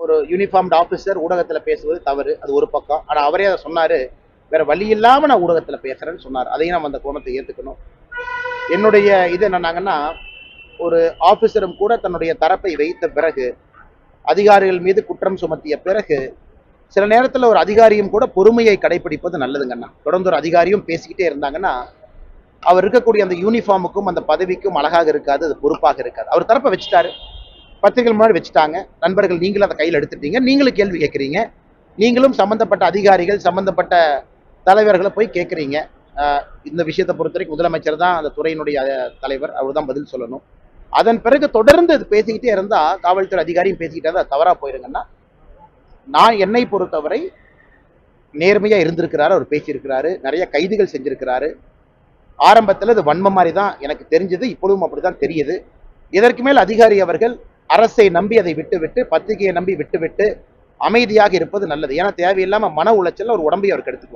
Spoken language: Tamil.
ஒரு யூனிஃபார்ம்டு ஆஃபீஸர் ஊடகத்துல பேசுவது தவறு, அது ஒரு பக்கம். ஆனா அவரே அதை சொன்னாரு, வேற வழி இல்லாம நான் ஊடகத்துல பேசுறேன்னு சொன்னார். அதையும் நம்ம அந்த கோணத்தை ஏத்துக்கணும். என்னுடைய இது என்னன்னாங்கன்னா, ஒரு ஆபீசரும் கூட தன்னுடைய தரப்பை வைத்த பிறகு, அதிகாரிகள் மீது குற்றம் சுமத்திய பிறகு, சில நேரத்துல ஒரு அதிகாரியும் கூட பொறுமையை கடைபிடிப்பது நல்லதுங்கண்ணா. தொடர்ந்து ஒரு அதிகாரியும் பேசிக்கிட்டே இருந்தாங்கன்னா, அவர் இருக்கக்கூடிய அந்த யூனிஃபார்முக்கும் அந்த பதவிக்கும் அழகாக இருக்காது, அது பொறுப்பாக இருக்காது. அவர் தரப்பை வச்சுட்டாரு, பத்திரிகைகள் முன்னாடி வச்சுட்டாங்க, நண்பர்கள் நீங்களும் அதை கையில் எடுத்துட்டீங்க, நீங்களும் கேள்வி கேட்குறீங்க, நீங்களும் சம்பந்தப்பட்ட அதிகாரிகள் சம்பந்தப்பட்ட தலைவர்களை போய் கேட்குறீங்க. இந்த விஷயத்தை பொறுத்த வரைக்கும் முதலமைச்சர் தான் அந்த துறையினுடைய தலைவர், அவர் தான் பதில் சொல்லணும். அதன் பிறகு தொடர்ந்து இது பேசிக்கிட்டே இருந்தா, காவல்துறை அதிகாரியும் பேசிக்கிட்டே இருந்தா தவறா போயிருங்கன்னா, நான் என்னை பொறுத்தவரை நேர்மையா இருந்திருக்கிறாரு, அவர் பேசியிருக்கிறாரு, நிறைய கைதுகள் செஞ்சிருக்கிறாரு. ஆரம்பத்தில் இது வன்மம் மாதிரி தான் எனக்கு தெரிஞ்சது, இப்பொழுதும் அப்படிதான் தெரியுது. இதற்கு மேல் அதிகாரி அவர்கள் அரசை நம்பி அதை விட்டுவிட்டு, பத்திரிகையை நம்பி விட்டுவிட்டு அமைதியாக இருப்பது நல்லது. ஏன்னா தேவையில்லாம மன உளைச்சல் ஒரு உடம்பை அவர் கெடுத்துக்குவார்.